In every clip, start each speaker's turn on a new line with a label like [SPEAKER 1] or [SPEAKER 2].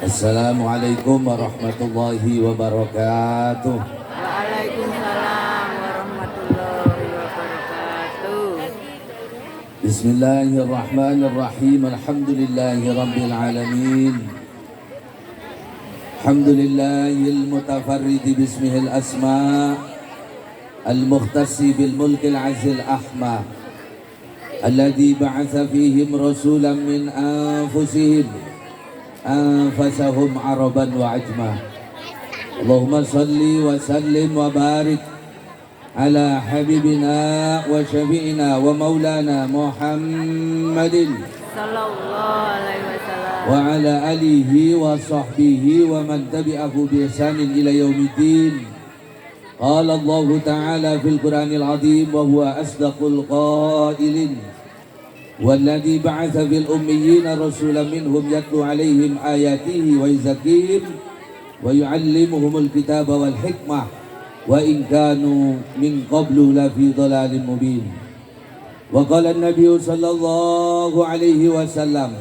[SPEAKER 1] Assalamualaikum warahmatullahi wabarakatuh.
[SPEAKER 2] Waalaikumsalam warahmatullahi wabarakatuh.
[SPEAKER 1] Bismillahirrahmanirrahim. Alhamdulillahi rabbil alamin. Alhamdulillahil mutafarridi bismihil asma' al-mukhtasi bil mulkil azil ahma alladhi ba'atha fihim rasulan min anfusihim anfasahum araban wa ajma. Allahumma salli wa sallim wa barik ala habibina wa syafi'ina wa maulana Muhammadin
[SPEAKER 2] Sallallahu alaihi wasallam.
[SPEAKER 1] wa ala alihi wa sahbihi wa man tabi'ahu bi ihsanin ila yaumiddin. Qala Allah Ta'ala fil Qur'anil Azim wa huwa asdaqul qailin. والذي بعث في الأميين رسولا منهم يتلو عليهم آياته ويزكيهم ويعلمهم الكتاب والحكمة وإن كانوا من قبل لفي ضلال مبين. وقال النبي صلى الله عليه وسلم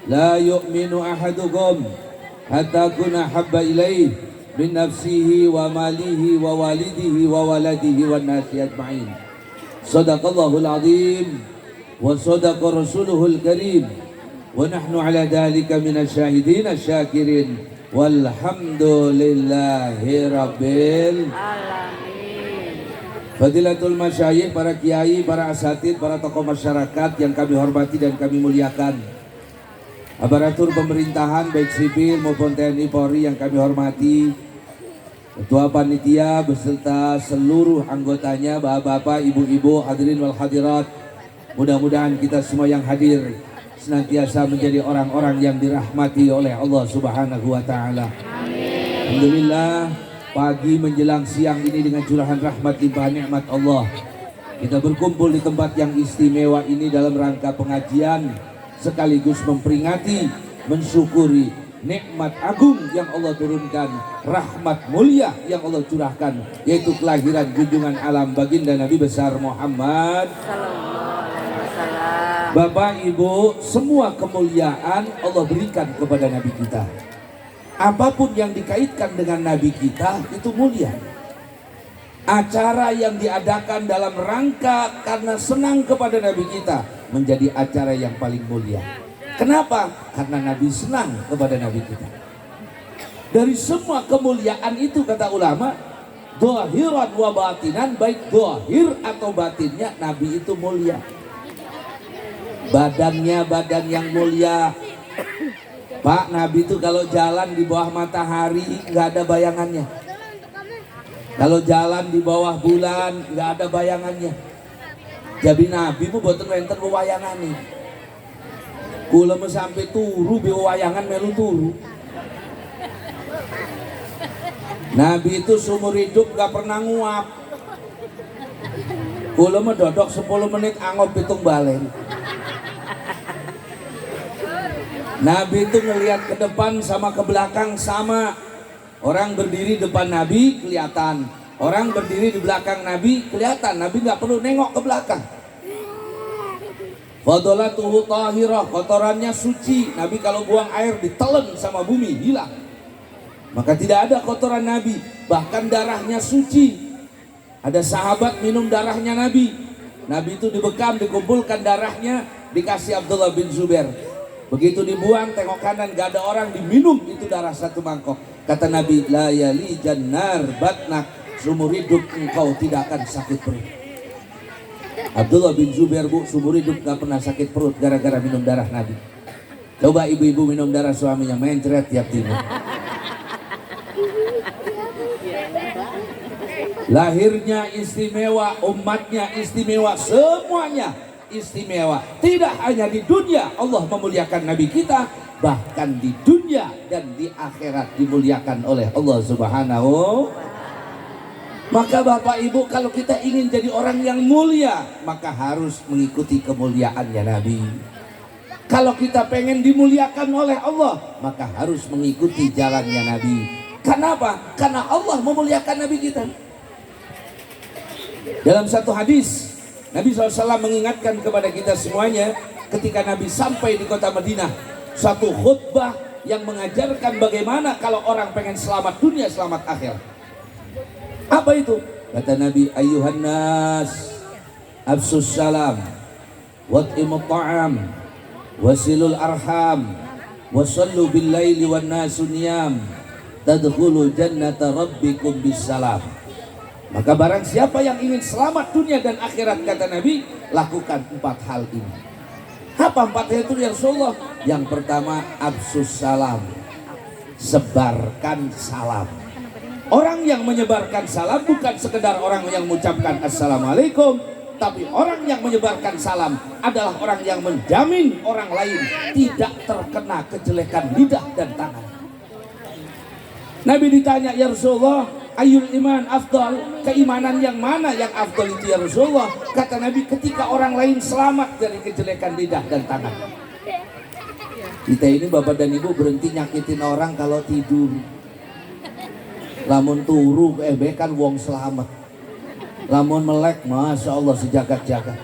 [SPEAKER 1] لا يؤمن أحدكم حتى أكون أحب إليه من نفسه وماله ووالده وولده والناس أجمعين. صدق الله العظيم وصدق رسوله الكريم ونحن على ذلك من الشاهدين الشاكرين والحمد لله رب
[SPEAKER 2] Alamin.
[SPEAKER 1] Fadilatul masyayikh, para kiai, para asatid, para tokoh masyarakat yang kami hormati dan kami muliakan, aparatur pemerintahan baik sipil maupun TNI Polri yang kami hormati, ketua panitia beserta seluruh anggotanya, bapak-bapak, ibu-ibu, hadirin wal hadirat. Mudah-mudahan kita semua yang hadir senantiasa menjadi orang-orang yang dirahmati oleh Allah Subhanahu wa Ta'ala. Alhamdulillah, pagi menjelang siang ini dengan curahan rahmat limpahan nikmat Allah, kita berkumpul di tempat yang istimewa ini dalam rangka pengajian sekaligus memperingati, mensyukuri nikmat agung yang Allah turunkan, rahmat mulia yang Allah curahkan, yaitu kelahiran junjungan alam baginda Nabi besar Muhammad. Bapak Ibu, semua kemuliaan Allah berikan kepada Nabi kita. Apapun yang dikaitkan dengan Nabi kita itu mulia. Acara yang diadakan dalam rangka karena senang kepada Nabi kita menjadi acara yang paling mulia. Kenapa? Karena Nabi senang kepada Nabi kita. Dari semua kemuliaan itu, kata ulama, dhahiran wa batinan, baik dhahir atau batinnya Nabi itu mulia. Badannya badan yang mulia. Pak, Nabi itu kalau jalan di bawah matahari nggak ada bayangannya. Kalau jalan di bawah bulan nggak ada bayangannya. Jadi Nabi mu boten wonten wewayangane. Kula meh sampai turu bewayangan melu turu. Nabi itu seumur hidup nggak pernah nguap. Kula meh dodok 10 menit angop pitung balen. Nabi itu ngelihat ke depan sama ke belakang sama. Orang berdiri depan Nabi kelihatan, orang berdiri di belakang Nabi kelihatan. Nabi nggak perlu nengok ke belakang. Fadolatuhu tahirah, kotorannya suci. Nabi kalau buang air ditelen sama bumi hilang. Maka tidak ada kotoran Nabi. Bahkan darahnya suci. Ada sahabat minum darahnya Nabi. Nabi itu dibekam, dikumpulkan darahnya, dikasih Abdullah bin Zubair. Begitu dibuang, tengok kanan gak ada orang, diminum itu darah satu mangkok. Kata Nabi, la yali jannar batnak, seumur hidup engkau tidak akan sakit perut. Abdullah bin Zubair, bu, seumur hidup gak pernah sakit perut gara-gara minum darah Nabi. Coba ibu-ibu minum darah suaminya, mencret tiap timur. Lahirnya istimewa, umatnya istimewa, semuanya istimewa. Tidak hanya di dunia Allah memuliakan Nabi kita, bahkan di dunia dan di akhirat dimuliakan oleh Allah Subhanahu. Maka Bapak Ibu, kalau kita ingin jadi orang yang mulia, maka harus mengikuti kemuliaannya Nabi. Kalau kita pengen dimuliakan oleh Allah, maka harus mengikuti jalannya Nabi. Kenapa? Karena Allah memuliakan Nabi kita. Dalam satu hadis, Nabi SAW mengingatkan kepada kita semuanya ketika Nabi sampai di kota Madinah. Satu khutbah yang mengajarkan bagaimana kalau orang pengen selamat dunia, selamat akhirat. Apa itu? Kata Nabi, ayuhan nas, absus salam, wat'imut ta'am, wasilul arham, wasallu bil laili wan nasu niyam, tadkhulu jannata rabbikum bisalam. Maka barang siapa yang ingin selamat dunia dan akhirat, kata Nabi, lakukan 4 hal ini. Apa 4 hal itu ya Rasulullah? Yang pertama, absus salam, sebarkan salam. Orang yang menyebarkan salam bukan sekedar orang yang mengucapkan assalamualaikum, tapi orang yang menyebarkan salam adalah orang yang menjamin orang lain tidak terkena kejelekan lidah dan tangan. Nabi ditanya, ya Rasulullah, ayul iman afdal, keimanan yang mana yang afdal itu ya Rasulullah? Kata Nabi, ketika orang lain selamat dari kejelekan lidah dan tangan. Kita ini bapak dan ibu berhenti nyakitin orang kalau tidur. Lamun turu kan wong selamat. Lamun melek, masya Allah sejagat-jagat.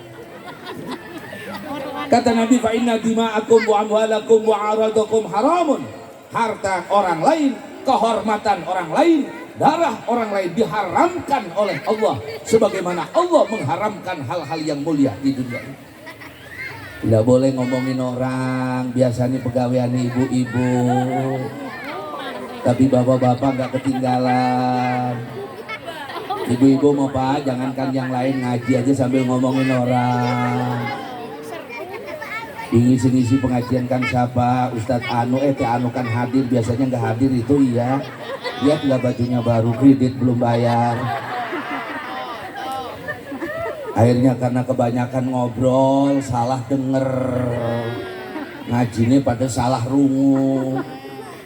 [SPEAKER 1] Kata Nabi, fa inna dima'akum wa amwalakum wa aradakum haramun. Harta orang lain, kehormatan orang lain, darah orang lain diharamkan oleh Allah, sebagaimana Allah mengharamkan hal-hal yang mulia di dunia ini. Tidak boleh ngomongin orang, biasanya pegawaian ibu-ibu, tapi bapak-bapak nggak ketinggalan. Ibu-ibu mau pak, jangankan yang lain, ngaji aja sambil ngomongin orang. Ngisi-ngisi pengajian kan siapa? Ustadz Anu, Anu kan hadir, biasanya nggak hadir itu iya. Lihat nggak bajunya baru, kredit belum bayar. Akhirnya karena kebanyakan ngobrol, salah denger. Ngajinya pada salah rungu.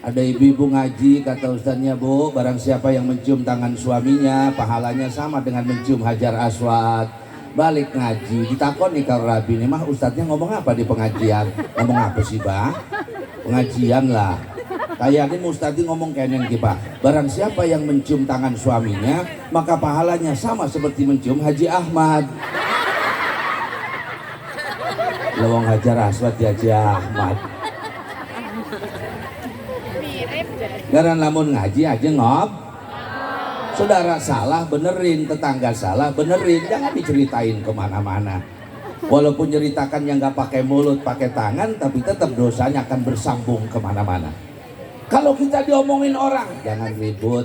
[SPEAKER 1] Ada ibu-ibu ngaji, kata ustadznya, bu, barang siapa yang mencium tangan suaminya, pahalanya sama dengan mencium hajar aswad. Balik ngaji, ditakon nih kalau rabi nih, mah ustadznya ngomong apa di pengajian? Ngomong apa sih, bah? Pengajian lah. Kayak ini ustadz ngomong kenen kita, barang siapa yang mencium tangan suaminya, maka pahalanya sama seperti mencium Haji Ahmad. Lawang hajar aswad di Haji Ahmad. Garan lamun ngaji aja ngob. Saudara salah benerin, tetangga salah benerin, jangan diceritain kemana-mana. Walaupun ceritakan yang nggak pakai mulut, pakai tangan, tapi tetap dosanya akan bersambung kemana-mana. Kalau kita diomongin orang, jangan ribut.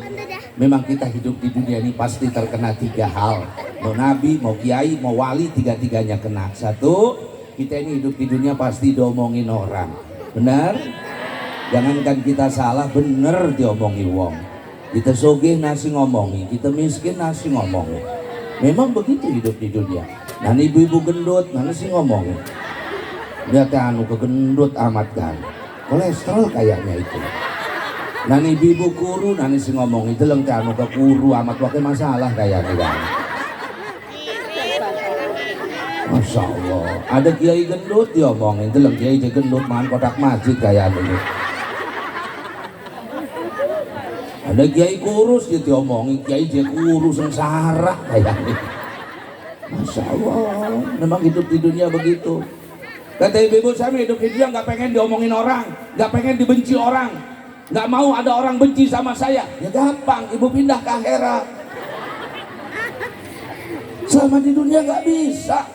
[SPEAKER 1] Memang kita hidup di dunia ini pasti terkena 3 hal. Mau nabi, mau kiai, mau wali, 3-tiganya kena. 1, kita ini hidup di dunia pasti diomongin orang. Benar? Jangankan kita salah, bener diomongin wong. Kita sogeh nasi ngomongi, kita miskin nasi ngomongi. Memang begitu hidup di dunia. Nah ibu-ibu gendut, mana sih ngomongin? Lihat anu kegendut amat kan. Kolesterol kayaknya itu. Nah ibu-ibu kuru, nani sih ngomongin. Deleng anu ke kuru amat pakai masalah kayaknya kan. Masya Allah. Ada kiai gendut diomongin, deleng kiai gendut makan kotak masjid kayaknya. Ada kiai kurus dia diomongin, kiai dia kurus sengsara kayaknya. Masya Allah, memang hidup di dunia begitu. Kata ibu-ibu, saya hidup di dunia nggak pengen diomongin orang, nggak pengen dibenci orang, nggak mau ada orang benci sama saya. Ya gampang, ibu pindah ke akhirat. Selama di dunia nggak bisa.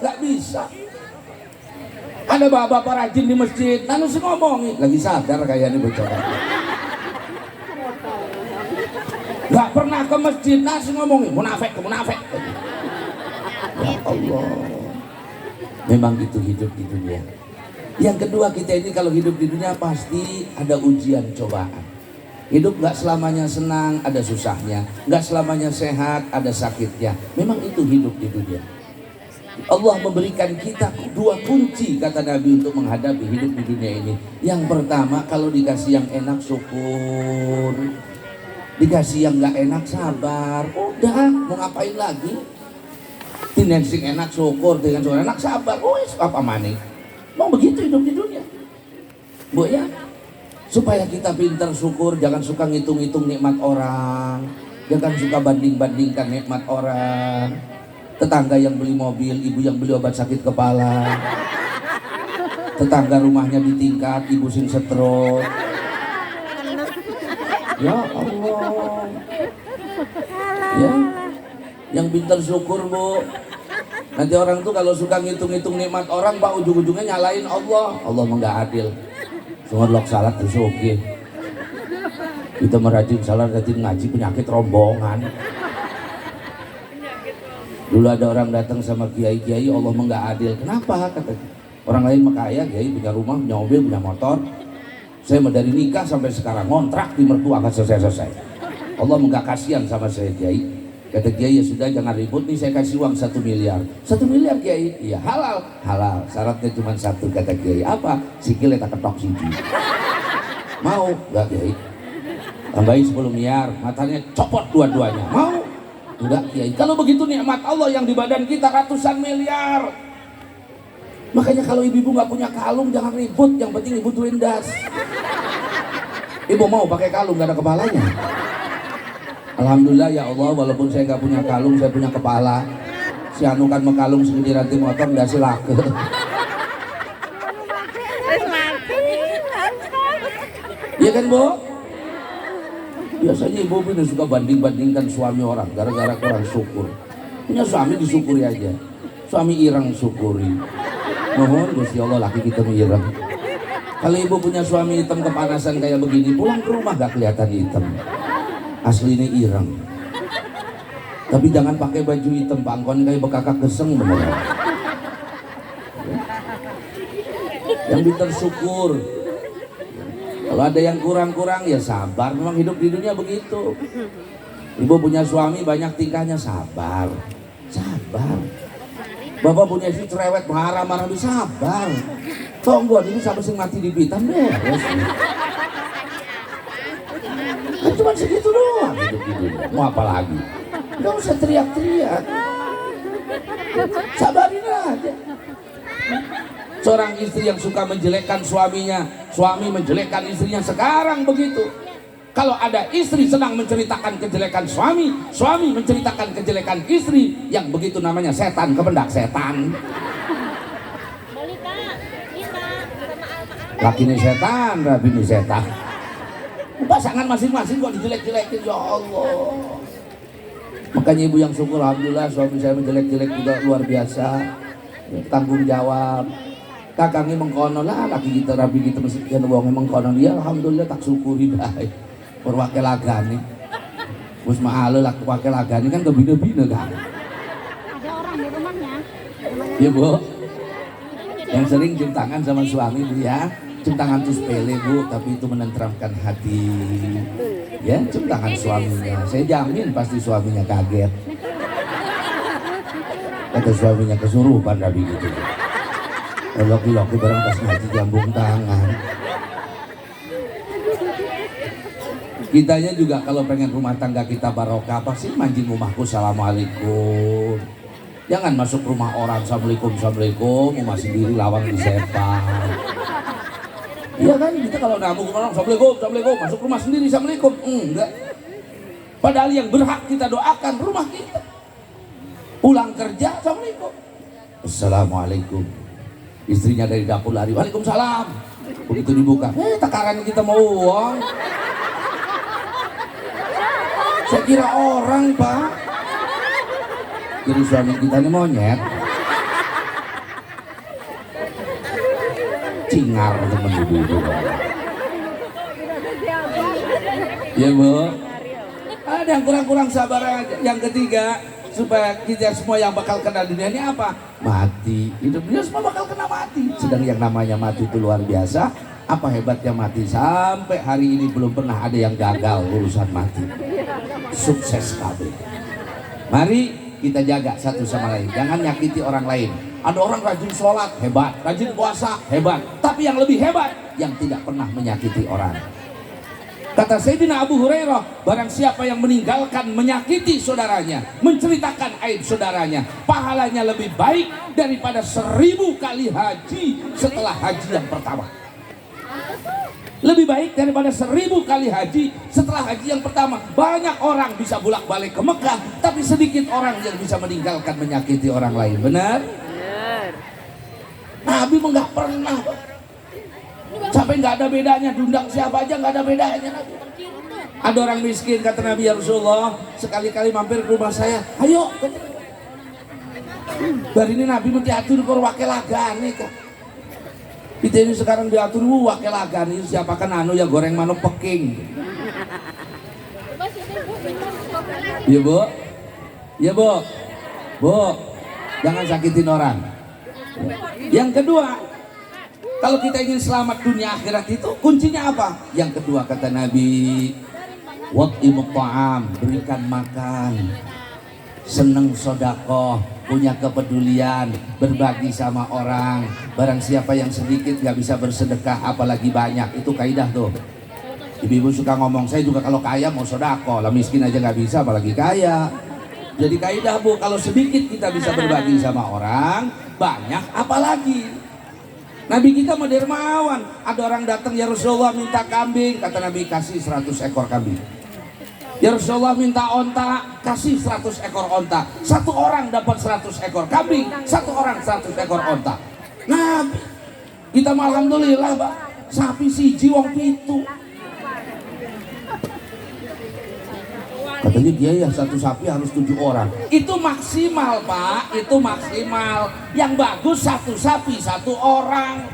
[SPEAKER 1] Ada bapak-bapak rajin di masjid, lalu sih ngomongin, lagi sadar kayaknya bocah. Gak pernah ke masjid, nasi ngomongin munafik. Ya Allah, memang itu hidup di dunia. Yang kedua, kita ini kalau hidup di dunia pasti ada ujian cobaan. Hidup gak selamanya senang, ada susahnya. Gak selamanya sehat, ada sakitnya. Memang itu hidup di dunia. Allah memberikan kita 2 kunci, kata Nabi, untuk menghadapi hidup di dunia ini. Yang pertama, kalau dikasih yang enak syukur, dikasih yang nggak enak sabar. Udah, mau ngapain lagi? Dengan sing enak syukur, dengan syukur enak sabar. Apa maning? Mau begitu hidup di dunia, bu ya. Supaya kita pintar syukur, jangan suka ngitung-ngitung nikmat orang, jangan suka banding-bandingkan nikmat orang. Tetangga yang beli mobil, ibu yang beli obat sakit kepala. Tetangga rumahnya di tingkat, ibu sing stroke. Ya Allah. Ya, yang pintar syukur Bu. Nanti orang tuh kalau suka ngitung-ngitung nikmat orang, Pak, ujung-ujungnya nyalain Allah. Allah enggak adil. Sungut salat terus oke. Kita merajin salat, rajin ngaji, penyakit rombongan. Dulu ada orang datang sama kiai, Allah enggak adil. Kenapa? Kata orang lain mah kaya, kiai punya rumah, punya mobil, punya motor. Saya mah dari nikah sampai sekarang ngontrak di mertua nggak selesai. Allah enggak kasihan sama saya, kiai. Kata kiai, ya sudah jangan ribut nih, saya kasih uang 1 miliar. 1 miliar kiai? Iya, halal. Halal, syaratnya cuma satu, kata kiai. Apa? Sikilnya tak ketok siji. Mau? Enggak kiai. Tambahin 10 miliar, matanya copot dua-duanya. Mau? Enggak kiai. Kalau begitu nikmat Allah yang di badan kita ratusan miliar. Makanya kalau ibu-ibu nggak punya kalung jangan ribut, yang penting ibu tuin das. Ibu mau pakai kalung nggak ada kepalanya? Alhamdulillah ya Allah, walaupun saya nggak punya kalung, saya punya kepala. Si anu kan mekalung segede rantai motor nggak silake. Iya kan Bu? Biasanya ibu ini suka banding-bandingkan suami orang gara-gara kurang syukur. Punya suami disyukuri aja. Suami ireng syukuri. Mohon Gusti Allah laki kita ireng. Kalau ibu punya suami hitam kepanasan kayak begini, pulang ke rumah gak kelihatan hitam. Asli ini ireng. Tapi jangan pakai baju hitam, pangkon kayak bekakak geseng beneran. Yang pintar syukur. Kalau ada yang kurang-kurang ya sabar, memang hidup di dunia begitu. Ibu punya suami banyak tingkahnya, sabar. Sabar. Bapak punya istri cerewet, marah-marah, sabar. Tunggu ini sampai sing mati di pitan deh. Kan cuma segitu doang hidup di dunia. Mau apa lagi? Gak usah teriak-teriak. Sabarin aja. Seorang istri yang suka menjelekkan suaminya, suami menjelekkan istrinya, sekarang begitu. Kalau ada istri senang menceritakan kejelekan suami, suami menceritakan kejelekan istri, yang begitu namanya setan kependak setan. Laki ini setan, rabi ini setan. Pasangan masing-masing kok dijelek-jelekin, ya Allah. Makanya ibu yang syukur, alhamdulillah suami saya menjelek-jelek juga luar biasa. Tanggung jawab. Kakangnya mengkono lah, laki kita rabi kita mesti kan wong mengkono dia, alhamdulillah tak syukuri baik. Perwakil agani, mus mahal lah wakil agani kan kebina-bina kan.
[SPEAKER 2] Ada orang di rumahnya.
[SPEAKER 1] Iya Bu, yang sering cium tangan sama suami Bu ya, cium tangan itu sepele Bu, tapi itu menenteramkan hati. Ya, cium tangan suaminya, saya jamin pasti suaminya kaget. Kata suaminya kesurupan rabi gitu. Loki-loki barang pas ngaji jambung tangan. Kitanya juga kalau pengen rumah tangga kita barokah, pasti manjing rumahku assalamualaikum. Jangan masuk rumah orang assalamualaikum, assalamualaikum, rumah sendiri lawang di sepak. Iya kan, kita kalau nabung orang assalamualaikum, assalamualaikum, masuk rumah sendiri assalamualaikum, enggak. Padahal yang berhak kita doakan rumah kita. Pulang kerja assalamualaikum, assalamualaikum. Istrinya dari dapur lari, waalaikumsalam. Begitu dibuka, takaran kita mau uang. Saya kira orang Pak. Jadi suami kita ini monyet. Cingar temen ibu-ibu. Ya Bu. Ada yang kurang-kurang sabar aja. Yang ketiga, supaya kita semua yang bakal kena dunia ini apa? Mati. Hidup dunia semua bakal kena mati. Sedang yang namanya mati itu luar biasa. Apa hebatnya mati? Sampai hari ini belum pernah ada yang gagal urusan mati. Sukses kabeh. Mari kita jaga satu sama lain. Jangan nyakiti orang lain. Ada orang rajin sholat, hebat. Rajin puasa, hebat. Tapi yang lebih hebat, yang tidak pernah menyakiti orang. Kata Sayyidina Abu Hurairah, barang siapa yang meninggalkan menyakiti saudaranya, menceritakan aib saudaranya, pahalanya lebih baik daripada 1000 kali haji setelah haji yang pertama. Lebih baik daripada 1000 kali haji setelah haji yang pertama. Banyak orang bisa bolak-balik ke Mekah, tapi sedikit orang yang bisa meninggalkan menyakiti orang lain. Benar?
[SPEAKER 2] Benar.
[SPEAKER 1] Nabi nggak pernah. Sampai nggak ada bedanya, diundang siapa aja nggak ada bedanya Nabi. Ada orang miskin, kata Nabi ya Rasulullah, sekali-kali mampir ke rumah saya. Ayo. Dari ini Nabi mesti atur ke wakil lagane kak. Kita ini sekarang diatur wakil lagane. Siapa kan anu ya goreng manuk peking. Iya bu, iya bu, bu, jangan sakitin orang. Yang kedua, kalau kita ingin selamat dunia akhirat itu kuncinya apa? Yang kedua kata Nabi, wat'imut ta'am, berikan makan, seneng sodakoh, punya kepedulian, berbagi sama orang. Barang siapa yang sedikit gak bisa bersedekah, apalagi banyak. Itu kaidah tuh. Ibu-ibu suka ngomong, saya juga kalau kaya mau sodakoh, lah miskin aja gak bisa apalagi kaya. Jadi kaidah bu, kalau sedikit kita bisa berbagi sama orang, banyak apalagi. Nabi kita mau dermawan. Ada orang datang, ya Rasulullah minta kambing, kata Nabi kasih 100 ekor kambing. Ya Rasulullah minta onta, kasih 100 ekor onta. Satu orang dapat 100 ekor kambing, satu orang 100 ekor onta. Nabi kita alhamdulillah Pak, sapi siji wong pitu. Katanya dia ya satu sapi harus 7 orang. Itu maksimal Pak, itu maksimal. Yang bagus satu sapi 1 orang.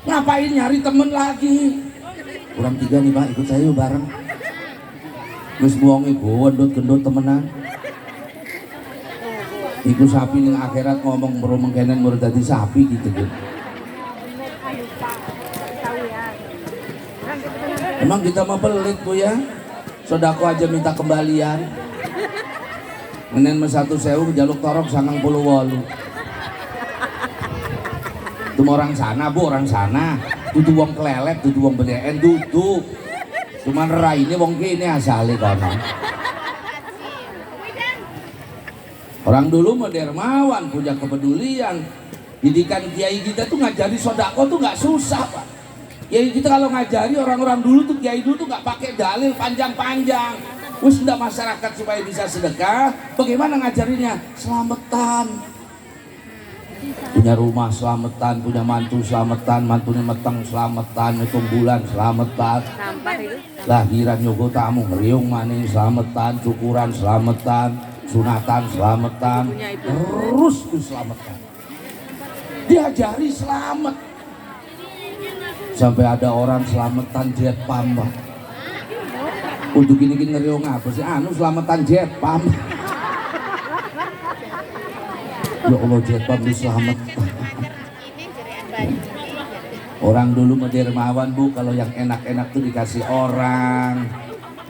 [SPEAKER 1] Ngapain nyari temen lagi? Kurang 3 nih Pak, ikut saya yuk bareng. Wis buang ibu, gendut temenan. Iku sapi ning akhirat ngomong merumengkenen murid tadi sapi gitu. Emang kita mau pelit bu ya? Sodako aja minta kembalian. Menen mas 1.000 jaluk torok 98. Itu orang sana bu, orang sana. Dudu wong kelelep, dudu wong bedeen, dudu. Cuman rai ini wong kini asale kono. Orang dulu mau dermawan, punya kepedulian. Didikan kiai kita tuh ngajari sodako tuh nggak susah Pak. Kiai kita kalau ngajari orang-orang dulu tuh kiai dulu tuh nggak pakai dalil panjang-panjang. Wis ndak masyarakat supaya bisa sedekah. Bagaimana ngajarinya? Selamatan. Punya rumah selamatan, punya mantu selamatan, mantunya meteng selamatan, hitung bulan selamatan. Lahiran nyogo tamu ngeriung maning selamatan, syukuran selamatan, sunatan selamatan, terus selamatan. Diajari selamat. Sampai ada orang selamatan jet pamba. Untuk gini ngeriung apa sih? Anu selamatan jet pam. Ya Allah jet pam diselamatkan. Orang dulu dermawan bu, kalau yang enak-enak tuh dikasih orang.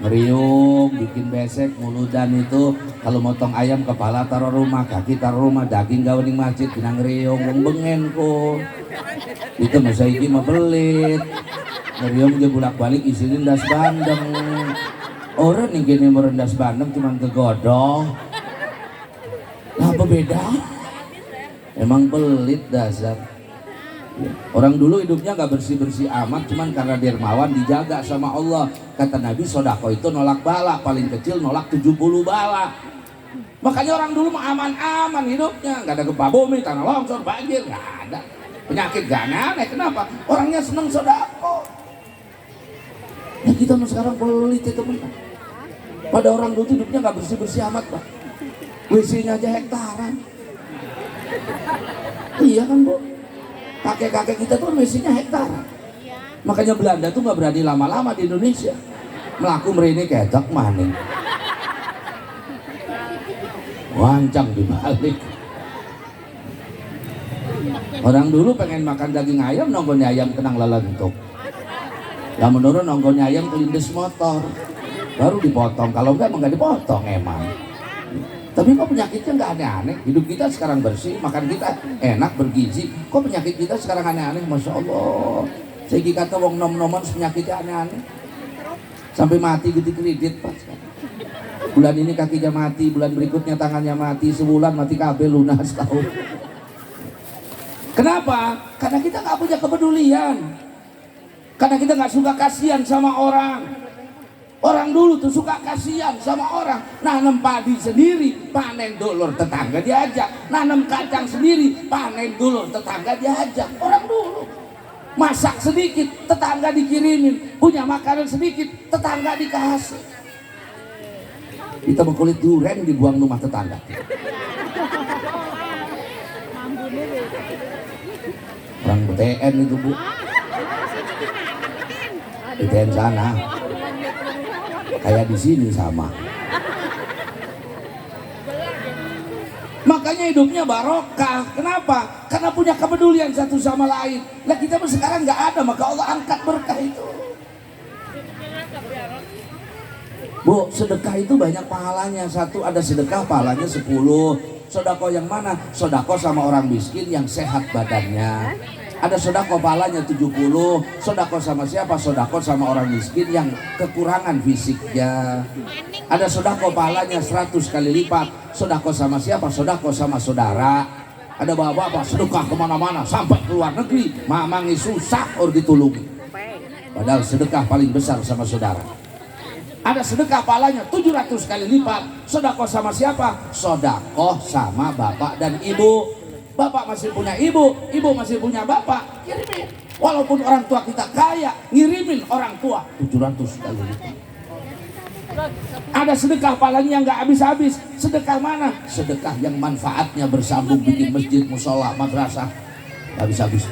[SPEAKER 1] Ngeriung, bikin besek, muludan itu. Kalau motong ayam kepala taruh rumah, kaki taruh rumah, daging gawe ning masjid, binang ngeriung, wong bengen kok. Itu masa iki mah pelit. Ngeriung dia bolak-balik isinin das bandeng. Orang nih gini merendas bandeng cuman kegodong. Apa beda? Emang pelit dasar. Orang dulu hidupnya gak bersih-bersih amat, cuman karena dermawan dijaga sama Allah. Kata Nabi sodako itu nolak bala, paling kecil nolak 70 bala. Makanya orang dulu mah aman-aman hidupnya, gak ada gempa bumi, tanah longsor, banjir, gak ada. Penyakit gak aneh, kenapa? Orangnya seneng sodako. Nah kita sekarang pelit ya teman. Pada orang dulu hidupnya gak bersih-bersih amat Pak. WC-nya aja hektaran. Iya kan Bu? Kakek-kakek kita tuh WC-nya hektaran. Makanya Belanda tuh gak berani lama-lama di Indonesia. Melaku merene ketok maning. Wancang dibalik. Orang dulu pengen makan daging ayam, nonggonya ayam kenang lalentuk. Lah menurut nonggonya ayam kelindes motor. Baru dipotong, kalau enggak emang gak dipotong emang. Tapi kok penyakitnya nggak aneh-aneh? Hidup kita sekarang bersih, makan kita enak, bergizi. Kok penyakit kita sekarang aneh-aneh? Masya Allah. Saya kata wong nom-noman penyakitnya aneh-aneh. Sampai mati gitu kredit Pak. Bulan ini kakinya mati, bulan berikutnya tangannya mati, sebulan mati kabel lunas tahu. Kenapa? Karena kita nggak punya kepedulian. Karena kita nggak suka kasihan sama orang. Orang dulu tuh suka kasihan sama orang. Nanam padi sendiri, panen dulur tetangga diajak. Nanam kacang sendiri, panen dulur tetangga diajak. Orang dulu masak sedikit, tetangga dikirimin. punya makanan sedikit, tetangga dikasih. Kita berkulit durian dibuang rumah tetangga. Orang BTN itu Bu, BTN sana, kayak di sini sama. Makanya hidupnya barokah. Kenapa? Karena punya kepedulian satu sama lain. Lah kita sekarang nggak ada, maka Allah angkat berkah itu. Bu, sedekah itu banyak pahalanya. Satu, ada sedekah pahalanya 10. Sedekah yang mana? Sedekah sama orang miskin yang sehat badannya. Ada sedekah pahalanya 70. Sedekah sama siapa? Sedekah sama orang miskin yang kekurangan fisiknya. Ada sedekah pahalanya 100 kali lipat. Sedekah sama siapa? Sedekah sama saudara. Ada bapak-bapak sedekah kemana-mana sampai ke luar negeri, mamangi susah or ditulungi. Padahal sedekah paling besar sama saudara. Ada sedekah pahalanya 700 kali lipat. Sedekah sama siapa? Sedekah sama bapak dan ibu. Bapak masih punya ibu, ibu masih punya bapak, kirimin. Walaupun orang tua kita kaya, ngirimin orang tua 700 kali lipat. Ada sedekah pahalanya yang nggak habis-habis. Sedekah mana? Sedekah yang manfaatnya bersambung, bikin masjid, musola, madrasah, habis-habis.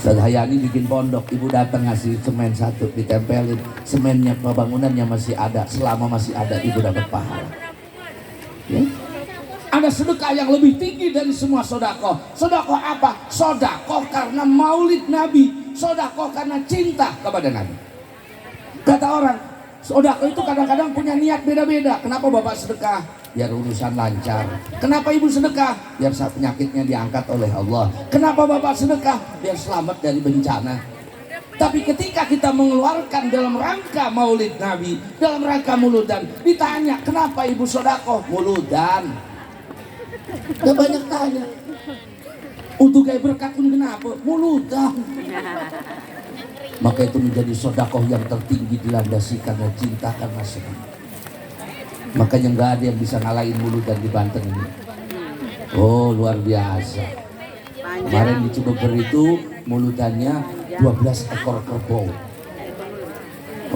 [SPEAKER 1] Ustaz Hayani bikin pondok, ibu datang ngasih semen 1, ditempelin, semennya pembangunannya masih ada, selama masih ada ibu dapat pahala. Ya? Ada sedekah yang lebih tinggi dari semua sedekah. Sedekah apa? Sedekah karena maulid Nabi, sedekah karena cinta kepada Nabi. Kata orang, sedekah itu kadang-kadang punya niat beda-beda. Kenapa bapak sedekah? Biar urusan lancar. Kenapa ibu sedekah? Biar penyakitnya diangkat oleh Allah. Kenapa bapak sedekah? Biar selamat dari bencana. Tapi ketika kita mengeluarkan dalam rangka maulid Nabi, dalam rangka muludan, ditanya kenapa ibu sedekah? Muludan. Gak banyak tanya. Untuk kayak berkat pun kenapa? Muludan. Maka itu menjadi sedekah yang tertinggi, dilandasi karena cinta, karena senang. Makanya nggak ada yang bisa ngalahin muludan di Banten ini. Oh luar biasa. Kemarin di Cibeber itu muludannya 12 ekor kerbau.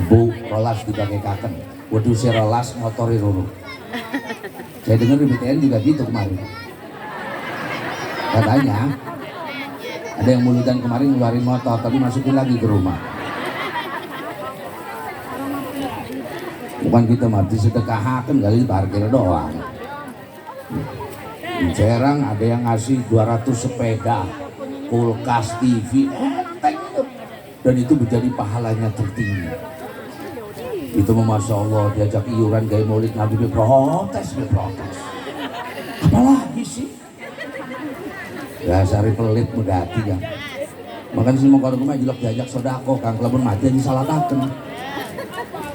[SPEAKER 1] Kebu rolas dipakai kaken. Waduh si rolas motori ruru. Saya dengar di BTN juga gitu kemarin. Katanya ada yang muludan kemarin ngeluarin motor tapi masukin lagi ke rumah. Bukan kita mati sedekahaken kali parkir doang. Di Serang ada yang ngasih 200 sepeda, kulkas, TV, enteng itu. Dan itu menjadi pahalanya tertinggi. Itu Masya Allah, diajak iuran gaya maulid Nabi, protes. Apalagi sih? Dasari pelit mudati ya. Makanya sih mau rumah jelek diajak sodako, kang kelabun mati yang disalahkan.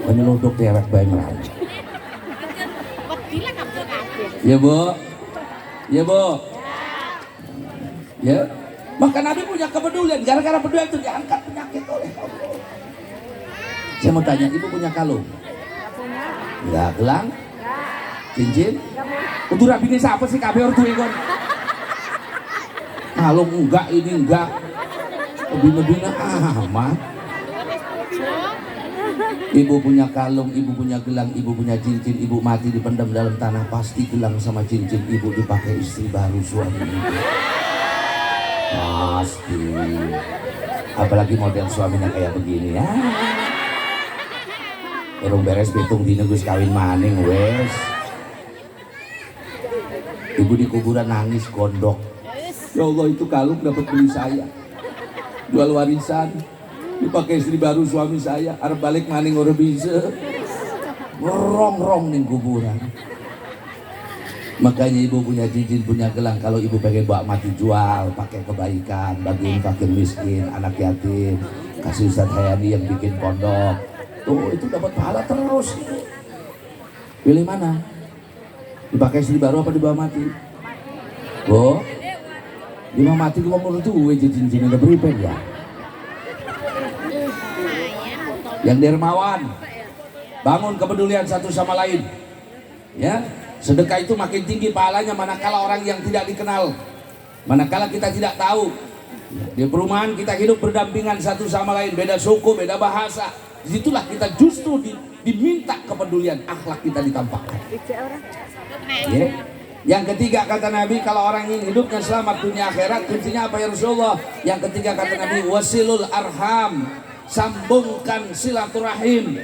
[SPEAKER 1] Penyeluduk dewek bayi merani. Ya Bu, ya Bu, ya. Maka Nabi punya kepedulian, gara-gara pedulian itu diangkat penyakit oleh Allah. Saya mau tanya, ibu punya kalung? Enggak. Gelang? Cincin? Untuk rabini siapa sih kabeh ortu ikon? Kalung enggak, ini enggak. Lebih-lebihnya amat. Ibu punya kalung, ibu punya gelang, ibu punya cincin, ibu mati dipendam dalam tanah, pasti gelang sama cincin ibu dipakai istri baru suami ibu. Pasti. Apalagi model suaminya kayak begini ya. Urung beres pitung dina Gus kawin maning wes. Ibu di kuburan nangis gondok. Ya Allah, itu kalung dapat beli saya. Jual warisan. Dipakai istri baru suami saya. Arep balik maning ora bisa. Ngerong-rong ning kuburan. Makanya ibu punya cincin, punya gelang. Kalau ibu pengen bawa mati jual, pakai kebaikan, bagiin fakir miskin, anak yatim, kasih Ustaz Hayani yang bikin pondok. Tuh itu dapat pahala terus. Pilih mana? Dipakai istri baru apa dibawa mati? Oh, dibawa mati gua mau tuh cincin udah prepaid ya. Yang dermawan, bangun kepedulian satu sama lain. Ya, sedekah itu makin tinggi pahalanya manakala orang yang tidak dikenal, manakala kita tidak tahu. Di perumahan kita hidup berdampingan satu sama lain, beda suku, beda bahasa. Disitulah kita justru diminta kepedulian, akhlak kita ditampakkan. Ya. Yang ketiga kata Nabi, kalau orang ingin hidupnya selamat dunia akhirat, kuncinya apa ya Rasulullah? Yang ketiga kata Nabi, wasilul arham, sambungkan silaturahim.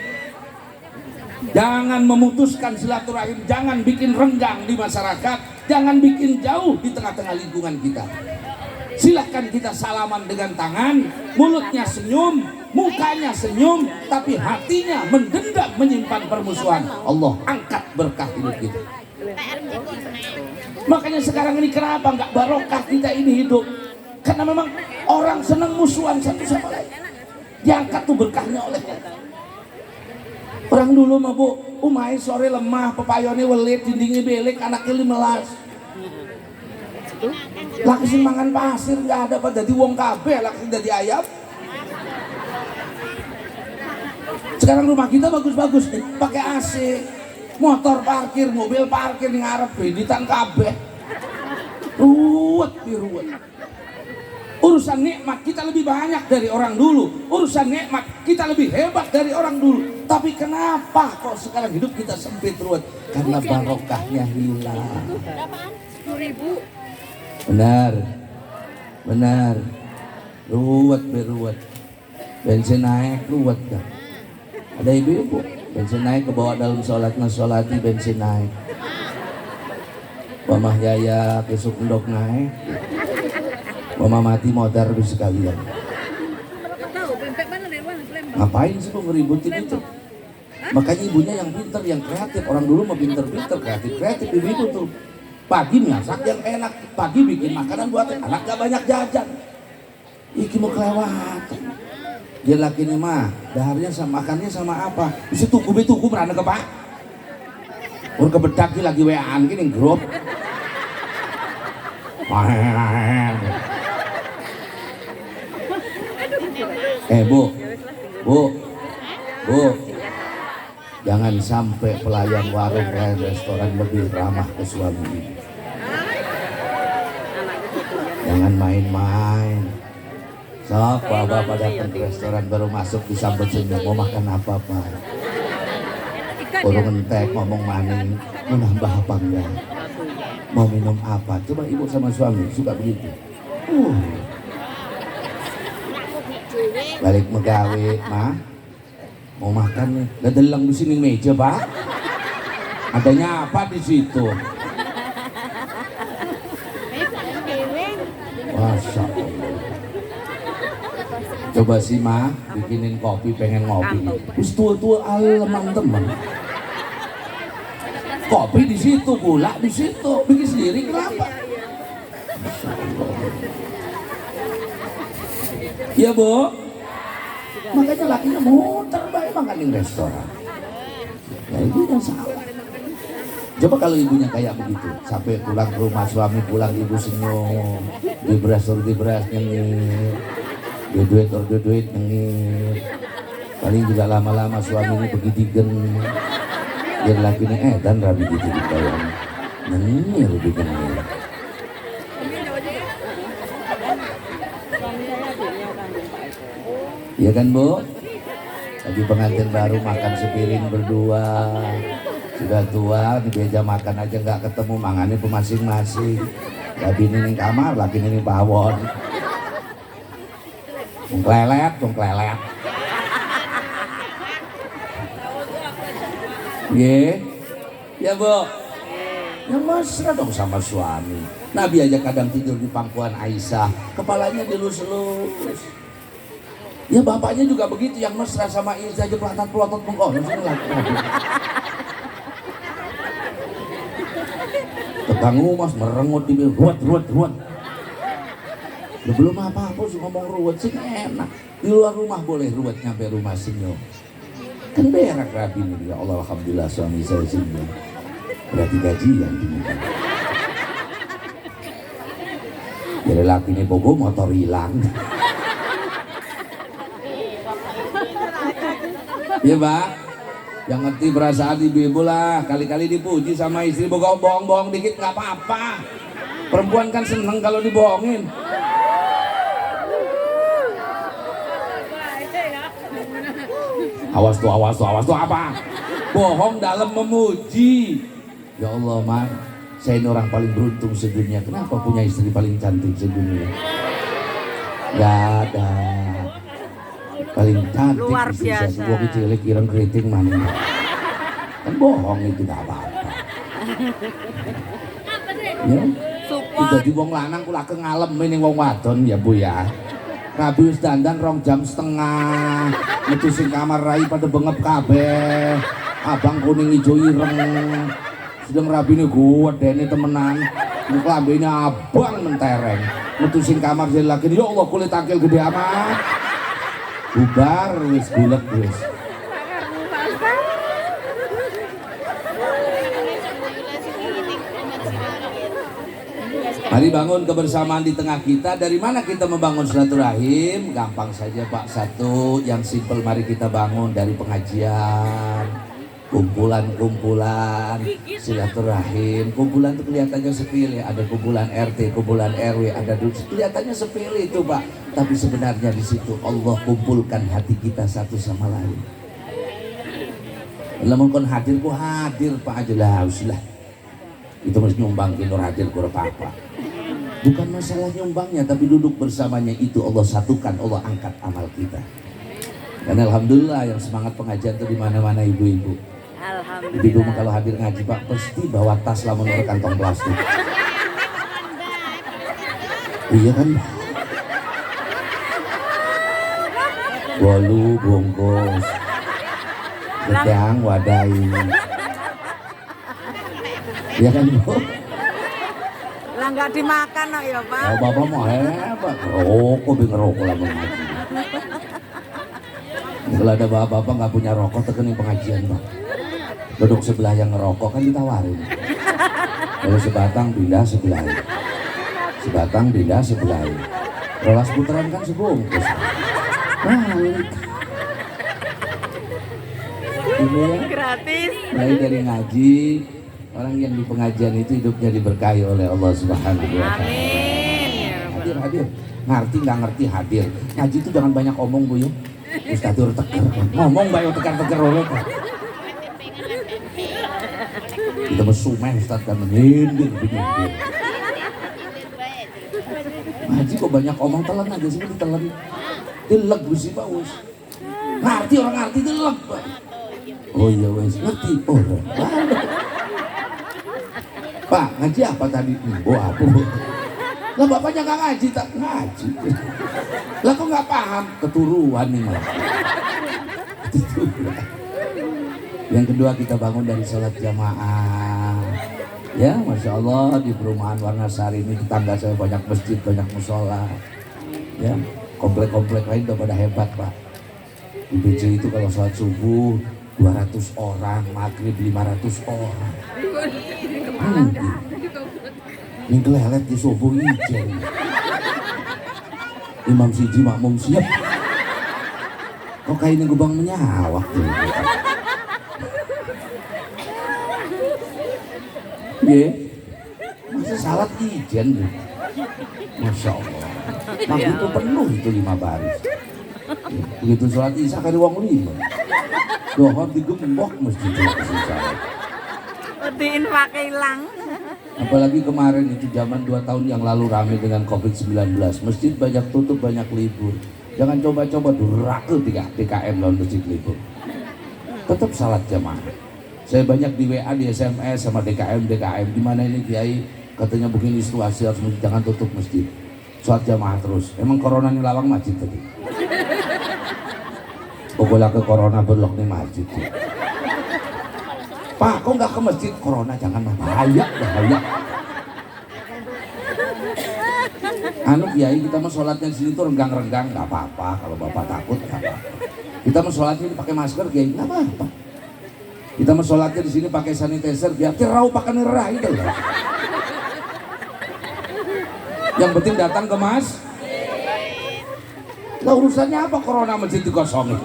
[SPEAKER 1] Jangan memutuskan silaturahim, jangan bikin renggang di masyarakat, jangan bikin jauh di tengah-tengah lingkungan kita. Silahkan kita salaman dengan tangan, mulutnya senyum, mukanya senyum, tapi hatinya mendendam menyimpan permusuhan. Allah angkat berkah hidup kita. Makanya sekarang ini kenapa nggak barokah kita ini hidup? Karena memang orang senang musuhan satu sama lain. Diangkat tuh berkahnya olehnya. Orang dulu mah bu, umai sore lemah, pepayone welit, dindingnya belik, anaknya 15. Laki sing mangan pasir nggak ada pada jadi wong kabeh, laki sing jadi ayam. Sekarang rumah kita bagus-bagus nih, pakai AC, motor parkir, mobil parkir di ngarep, beditan kabeh. Ruwet. Urusan nikmat kita lebih banyak dari orang dulu. Urusan nikmat kita lebih hebat dari orang dulu. Tapi kenapa kok sekarang hidup kita sempit ruwet? Karena barokahnya hilang.
[SPEAKER 2] 10.000.
[SPEAKER 1] Benar. Ruwet. Bensin naik ruwet kan. Ada ibu-ibu, bensin naik ke bawah dalam sholatnya bensin naik. Mamah Yaya besok endok naik. Mama mati modar bisa sekalian. Ngapain sih kok ngeributin itu? Makanya ibunya yang pinter, yang kreatif. Orang dulu mah pinter-pinter, kreatif ibu-ibu tuh. Pagi masak yang enak, pagi bikin makanan buat anak gak banyak jajan. Iki mau kelewatan. Dia laki ini mah, daharnya sama makannya sama apa? Bisa tuku berana ke pak. Urut kebedak lagi weaan gini grup. Bu, jangan sampai pelayan warung dan restoran lebih ramah ke suami. Jangan main-main. Sok bapak datang ke restoran baru masuk disambut senyum, mau makan apa pak? Urung entek ngomong maning, mau nambah apa enggak? Mau minum apa? Coba ibu sama suami suka begitu. Balik megawe, mah mau makan nih. Dadelang di sini meja pak. Adanya apa di situ? Masya Allah. Coba sih mah bikinin kopi, pengen ngopi. Terus tua-tua aleman teman. Kopi di situ, gula di situ, bikin sendiri kenapa? Masya Allah. Ya bu, makanya lakinya muter baik makan di restoran. Ya itu yang salah. Coba kalau ibunya kayak begitu, sampai pulang ke rumah suami, pulang ibu senyum, di beras nyengir, di duit nyengir. Paling juga lama-lama suami ini begitu yang laki ini dan rabi gitu dibayang nyengir lebih nyengir. Iya kan bu? Lagi pengantin baru makan sepiring berdua. Sudah tua di meja makan aja nggak ketemu, mangannya masing-masing. Lagi ini kamar, lagi ini bawon. Kelelet. Ya bu. Ya mesra dong sama suami. Nabi aja kadang tidur di pangkuan Aisyah, kepalanya dilus-lus. Ya bapaknya juga begitu, yang mesra sama Aisyah aja pelotot mengkono. Tegang mas merengut di ruwet. Belum apa-apa sih ngomong ruwet sih enak. Di luar rumah boleh ruwet, nyampe rumah senyum. Kan berak rapi nih, ya Allah alhamdulillah suami saya senyum. Berarti gajian ini. Jadi laki ini bogo motor hilang. Iya pak, yang ngerti perasaan ibu-ibu lah. Kali-kali dipuji sama istri, bohong-bohong dikit nggak apa-apa. Perempuan kan seneng kalau dibohongin. Awas tuh apa? Bohong dalam memuji. Ya Allah, Man, saya ini orang paling beruntung sedunia. Kenapa punya istri paling cantik sedunia? Gak ada. Paling cantik
[SPEAKER 3] Luar
[SPEAKER 1] istri saya.
[SPEAKER 3] biasa.
[SPEAKER 1] Gua kecilik ireng keriting mana? Kan bohong itu gak apa-apa. Ya,
[SPEAKER 3] Support.
[SPEAKER 1] jadi wong lanang kula ngalemin ning wong wadon ya Bu ya. Rabi wis dandan 2 jam setengah. Metu sing kamar rai pada bengep kabeh. Abang kuning ijo ireng. Sedang rabine gedene temenan. Klambene abang mentereng. Metu sing kamar jadi lagi, ya Allah kulit akil gede amat. Bubar wis gulek wis. Mari bangun kebersamaan di tengah kita. Dari mana kita membangun silaturahim? Gampang saja Pak. Satu yang simpel, mari kita bangun dari pengajian, kumpulan-kumpulan silaturahim. Kumpulan itu kelihatannya sepele, ada kumpulan RT, kumpulan RW, ada kelihatannya sepele itu Pak. Tapi sebenarnya di situ Allah kumpulkan hati kita satu sama lain. Lamun kon hadir ku hadir Pak aja lah usilah. Itu mesti nyumbang ke nur hadir ku apa-apa. Bukan masalah nyumbangnya, tapi duduk bersamanya itu Allah satukan, Allah angkat amal kita. Dan alhamdulillah yang semangat pengajian itu di mana-mana ibu-ibu.
[SPEAKER 3] Alhamdulillah.
[SPEAKER 1] Ibu kalau hadir ngaji Pak pasti bawa tas lamun ora kantong plastik. Iya kan? Bolu bungkus. Gedang wadai. Iya kan Bu?
[SPEAKER 3] Lah nggak dimakan no, ya Pak.
[SPEAKER 1] Oh bapak mau hebat. Rokok bingung rokok lamun ngaji. Kalau ada bapak-bapak nggak punya rokok tekenin pengajian Pak. Duduk sebelah yang ngerokok kan ditawarin. Kalau sebatang pindah sebelah. Sebatang pindah sebelah. Rolas putaran kan sebungkus. Nah, ini ya.
[SPEAKER 3] Gratis.
[SPEAKER 1] Mulai dari ngaji, orang yang di pengajian itu hidupnya diberkahi oleh Allah Subhanahu wa Ta'ala.
[SPEAKER 3] Amin. Ya Rabbal
[SPEAKER 1] Hadir, ngerti nggak ngerti hadir. Ngaji itu jangan banyak omong Bu ya. Ustaz tur teker. Ngomong bae teker-teker oleh kan. Kita mesumeh Ustaz kan menyindir begini. Ngaji kok banyak omong, telan aja sih ditelan. Delek gusi Pak wis. Ngerti orang ngerti delek Pak. Oh iya wis ngerti. Oh. Pak, ngaji apa tadi? Oh apa? Lah bapaknya nggak ngaji, tak ngaji. Lah kok nggak paham? Keturuan nih malah. Yang kedua kita bangun dari sholat jamaah. Ya, masya Allah di perumahan Warnasari ini tetangga saya banyak masjid, banyak musola. Ya, komplek-komplek lain udah pada hebat Pak. Di BC itu kalau sholat subuh 200 orang, maghrib 500 orang. Ini kelelet di subuh ijen. Imam siji makmum siap. Kok kayaknya gubang menyawak tuh. Ye, masa salat ijen tuh. Masya Allah. Maghrib itu penuh itu 5 baris. Begitu sholat isya kali wong 5. Dohor digembok masjid isya.
[SPEAKER 3] Diinfak hilang.
[SPEAKER 1] Apalagi kemarin itu zaman 2 tahun yang lalu ramai dengan COVID-19. Masjid banyak tutup, banyak libur. Jangan coba-coba durake 3 DKM lawan masjid libur. Tetap salat jamaah. Saya banyak di WA, di SMS sama DKM. Gimana ini Kiai? Katanya begini situasi harus jangan tutup masjid. Salat jamaah terus. Emang corona ini lawang masjid tadi. Pokoknya ke corona berlok nih masjid. Pak, kok nggak ke masjid? Corona jangan bahaya. Anu Kiai, kita mau sholatnya di sini tuh renggang-renggang, nggak apa-apa. Kalau bapak takut nggak apa-apa. Kita mau sholatnya pakai masker, Kiai, nggak apa-apa. Kita mau sholatnya di sini pakai sanitizer, biar tirau pakai nerah itu loh. Yang penting datang ke mas. Lah urusannya apa corona masjid dikosongin?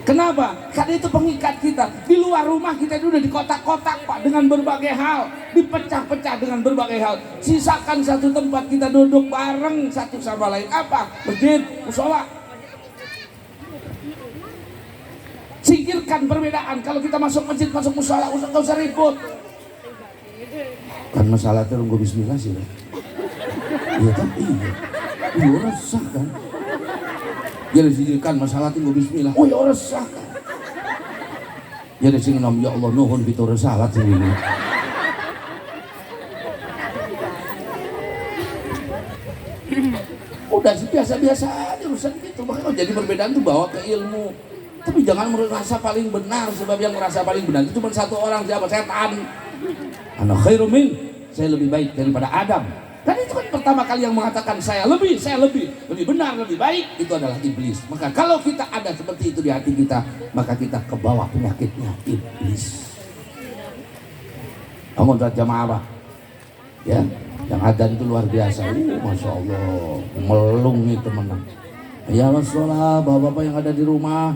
[SPEAKER 1] Kenapa? Karena itu pengikat kita. Di luar rumah kita itu udah dikotak-kotak Pak dengan berbagai hal, dipecah-pecah dengan berbagai hal. Sisakan satu tempat kita duduk bareng satu sama lain. Apa? Masjid, musola. singkirkan perbedaan. Kalau kita masuk masjid, masuk musala, nggak usah ribut. Kan masalah itu nunggu bismillah sih. Iya kan? Iya resah kan. Jadi singkirkan masalah itu nunggu bismillah. Oh ya resah kan. Jadi sing nom ya Allah nuhun pitu resalat sing ini. Udah sih biasa-biasa aja urusan gitu. Makanya jadi perbedaan tuh bawa ke ilmu. Tapi jangan merasa paling benar, sebab yang merasa paling benar itu cuma satu orang, siapa? Setan. Ana khairum min, saya lebih baik daripada Adam. Dan itu kan pertama kali yang mengatakan saya lebih benar, lebih baik, itu adalah iblis. Maka kalau kita ada seperti itu di hati kita, maka kita ke bawah penyakitnya iblis. Kamu udah jamaah apa? Ya, yang adzan itu luar biasa. Masya Allah, melung itu menang. Ya Rasulullah, bapak-bapak yang ada di rumah,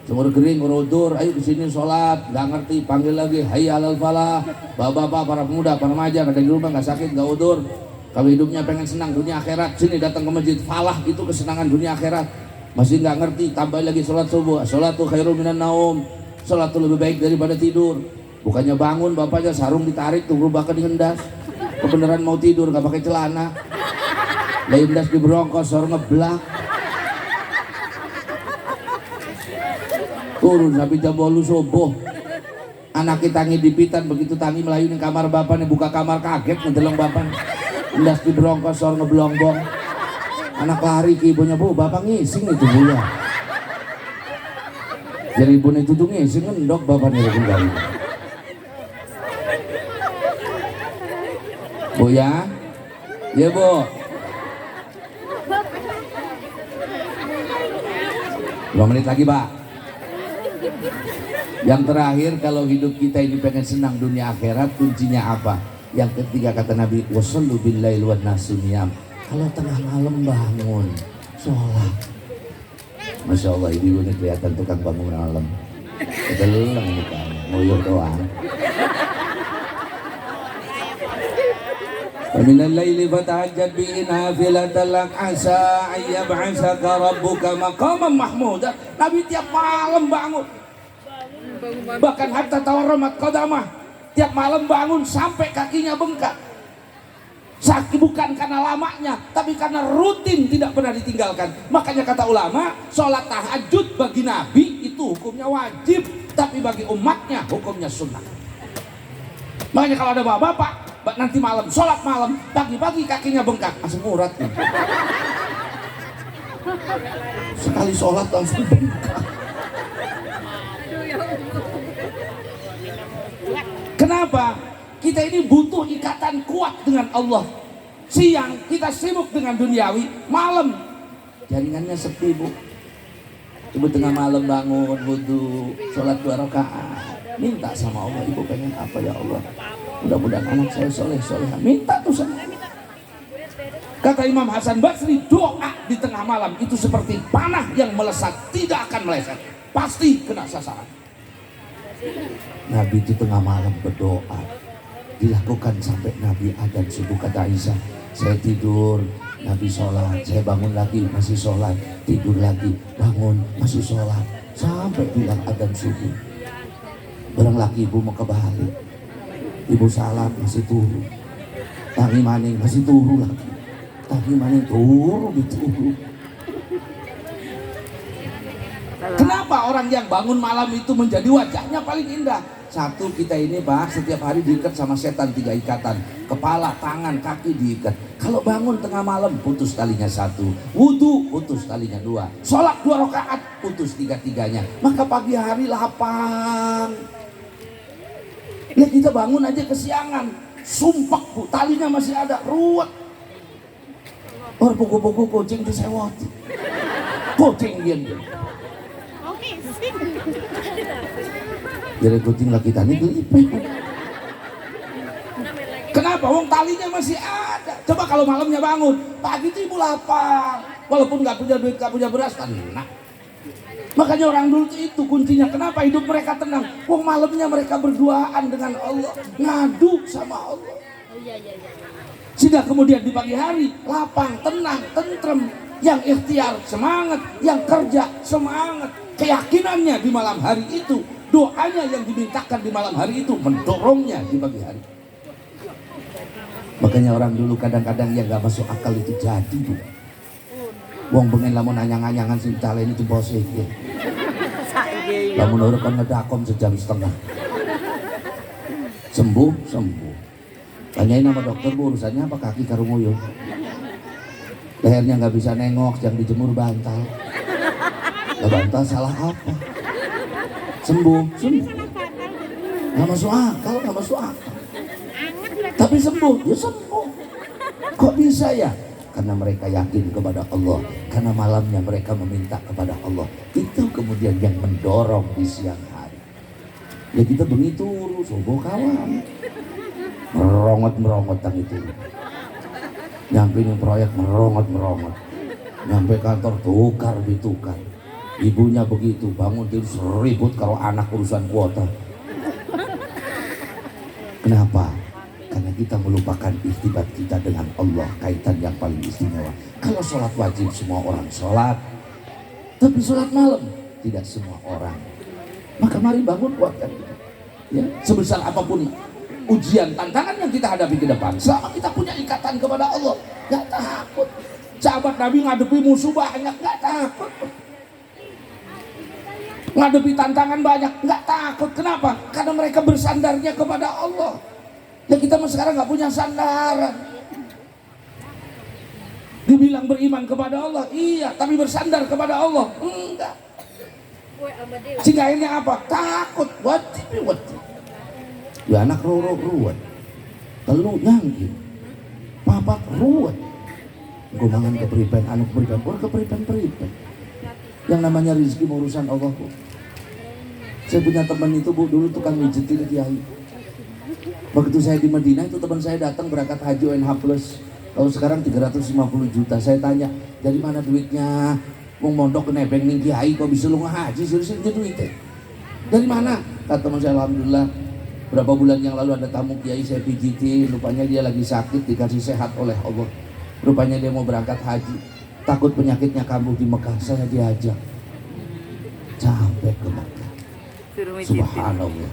[SPEAKER 1] sumur kering, urudur, ayo kesini sholat, nggak ngerti, panggil lagi, hayya alal falah. Bapak-bapak, para pemuda, para remaja, ada di rumah, nggak sakit, nggak udur. Kalau hidupnya pengen senang dunia akhirat, sini datang ke masjid. Falah itu kesenangan dunia akhirat. Masih nggak ngerti, tambah lagi sholat subuh. Sholatu khairum minan naum. Sholat itu lebih baik daripada tidur. Bukannya bangun, bapaknya sarung ditarik, tuh bahkan dihendas. Kebenaran mau tidur, nggak pakai celana. Lain das di berongkos, sor ngeblak. Turun sampai jam 8 subuh. Anak kita tangi dipitan, begitu tangi melayu di kamar bapaknya, buka kamar kaget ngedeleng bapak. Ndas di berongkos, sor ngeblongbong. Anak lari ke ibunya, bu bapak ngising itu bu ya. Jadi ibunya itu tuh ngising, ngendok bapaknya lagi kembali. Bu ya, ya bu. 2 menit lagi pak. Yang terakhir, kalau hidup kita ini pengen senang dunia akhirat, kuncinya apa? Yang ketiga kata Nabi, wasallu bil lail wan nasu niyam. Kalau tengah malam bangun sholat. Masya Allah, ibu ini kelihatan tukang bangun malam. Kedeleng ini kan, ngoyor doang. Minal laili fatahajjad bihi nafilatan lak asa ayyab'asaka rabbuka maqaman mahmuda. Nabi tiap malam bangun. Bahkan hatta tawarramat qadamah. Tiap malam bangun sampai kakinya bengkak. Sakit bukan karena lamanya, tapi karena rutin tidak pernah ditinggalkan. Makanya kata ulama, sholat tahajud bagi Nabi itu hukumnya wajib, tapi bagi umatnya hukumnya sunnah. Makanya kalau ada bapak-bapak nanti malam sholat malam, pagi-pagi kakinya bengkak, asam urat nih. Sekali sholat langsung bengkak. Kenapa? Kita ini butuh ikatan kuat dengan Allah. Siang kita sibuk dengan duniawi, malam jaringannya sepi bu. Coba tengah malam bangun, wudu, sholat 2 rakaat, minta sama Allah, ibu pengen apa ya Allah? Mudah-mudahan anak saya soleh, minta tuh sama. Kata Imam Hasan Basri, doa di tengah malam itu seperti panah yang melesat, tidak akan meleset, pasti kena sasaran. Nabi di tengah malam berdoa, dilakukan sampai Nabi adzan subuh. Kata Aisyah, saya tidur, Nabi sholat, saya bangun lagi masih sholat, tidur lagi, bangun masih sholat, sampai bilang adzan subuh. Barang laki ibu mau kebalik, ibu salat masih turu, tangi maning masih turu lagi, tangi maning turu dituru. Kenapa orang yang bangun malam itu menjadi wajahnya paling indah? Satu, kita ini pak setiap hari diikat sama setan 3 ikatan, kepala, tangan, kaki diikat. Kalau bangun tengah malam putus talinya 1, wudu putus talinya 2, sholat 2 rakaat putus 3-tiganya. Maka pagi hari lapang. Ya kita bangun aja kesiangan, sumpah bu, talinya masih ada, ruwet. Orang buku-buku kucing disewot, kucing dia. Jadi kucing lagi tadi gelipet. Kenapa? Wong talinya masih ada. Coba kalau malamnya bangun, pagi itu ibu lapar, walaupun nggak punya duit, nggak punya beras, tenang. Makanya orang dulu itu kuncinya. Kenapa hidup mereka tenang? Wong malamnya mereka berduaan dengan Allah, ngadu sama Allah. Sehingga kemudian di pagi hari lapang, tenang, tentrem. yang ikhtiar semangat, yang kerja semangat. Keyakinannya di malam hari itu, doanya yang dimintakan di malam hari itu mendorongnya di pagi hari. Makanya orang dulu kadang-kadang yang gak masuk akal itu jadi Bu. Wong pengen lamun anyang-anyangan sing caleni jempol sikil. Lamun urip kan ngedakom sejam setengah. Sembuh. Tanyain sama dokter, Bu, urusannya apa kaki karo nguyuh. Lehernya nggak bisa nengok, yang dijemur bantal. Lah bantal salah apa? Sembuh. Nggak masuk akal. Tapi sembuh, ya sembuh. Kok bisa ya? Karena mereka yakin kepada Allah, karena malamnya mereka meminta kepada Allah. Itu kemudian yang mendorong di siang hari. Ya kita begitu subuh kawan, merongot tang itu. Nyampe ini proyek merongot, nyampe kantor tukar. Ibunya begitu, bangun terus ribut kalau anak urusan kuota. Kenapa? Karena kita melupakan irtibat kita dengan Allah, kaitan yang paling istimewa. Kalau sholat wajib semua orang sholat, tapi sholat malam tidak semua orang. Maka mari bangun kuatkan kita. Ya, sebesar apapun ujian, tantangan yang kita hadapi ke depan, selama kita punya ikatan kepada Allah, gak takut. Sahabat Nabi ngadepi musuh banyak, gak takut. Ngadepi tantangan banyak, gak takut. Kenapa? Karena mereka bersandarnya kepada Allah. Ya kita sekarang gak punya sandaran. Dibilang beriman kepada Allah, iya, tapi bersandar kepada Allah, enggak. Sehingga akhirnya apa? Takut. Wajib. Ya anak ruwet, telu nyangkin, papat ruwet. Gue mangan keperipen, anu keperipen. Yang namanya rezeki urusan Allah Bu. Saya punya teman itu Bu, dulu tukang mijetin kiai. Waktu saya di Madinah itu teman saya datang berangkat haji ONH plus. Kalau sekarang 350 juta. Saya tanya, dari mana duitnya? Mau mondok ke nebeng ning kiai kok bisa lu ngahaji serius duitnya? Dari mana? Kata teman saya, alhamdulillah. Berapa bulan yang lalu ada tamu kiai saya pijitin, rupanya dia lagi sakit, dikasih sehat oleh Allah. Rupanya dia mau berangkat haji. Takut penyakitnya kambuh di Mekah, saya diajak. Sampai ke Mekah. Subhanallah.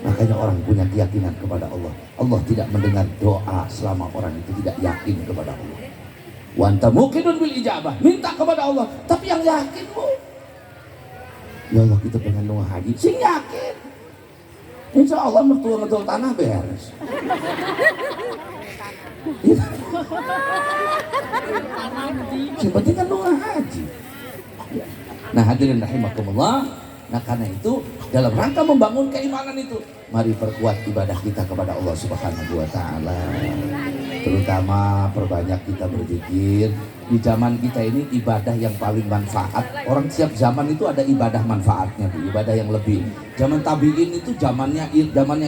[SPEAKER 1] Makanya orang punya keyakinan kepada Allah. Allah tidak mendengar doa selama orang itu tidak yakin kepada Allah. Wa anta muqinun bil ijabah, minta kepada Allah, tapi yang yakin Bu. Ya Allah, kita pengen lu haji, sing yakin. Insya Allah ngetul tanah beres. Yang penting kan lu haji. Nah hadirin rahimakumullah. Nah karena itu dalam rangka membangun keimanan itu, mari perkuat ibadah kita kepada Allah Subhanahu wa Ta'ala. Terutama perbanyak kita berzikir. Di zaman kita ini ibadah yang paling manfaat. Orang setiap zaman itu ada ibadah manfaatnya, ibadah yang lebih. Zaman tabi'in itu zamannya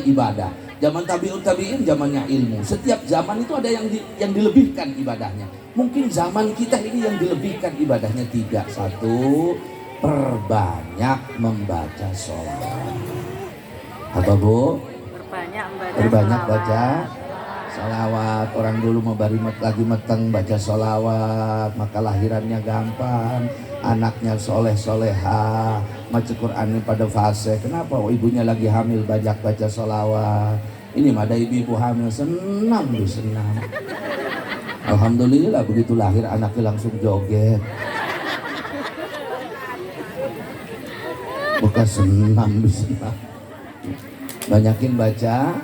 [SPEAKER 1] ibadah. Zaman tabi'in zamannya ilmu. Setiap zaman itu ada yang dilebihkan ibadahnya. Mungkin zaman kita ini yang dilebihkan ibadahnya 3. 1, perbanyak membaca sholawat. Apa Bu? Perbanyak baca sholawat. Orang dulu mau lagi meteng baca sholawat, maka lahirannya gampang, anaknya soleh-soleha, maca Quran pada fase. Kenapa? Oh, ibunya lagi hamil banyak baca sholawat. Ini mah ada ibu hamil senam. Alhamdulillah begitu lahir anaknya langsung joget. Bukan senam. Banyakin baca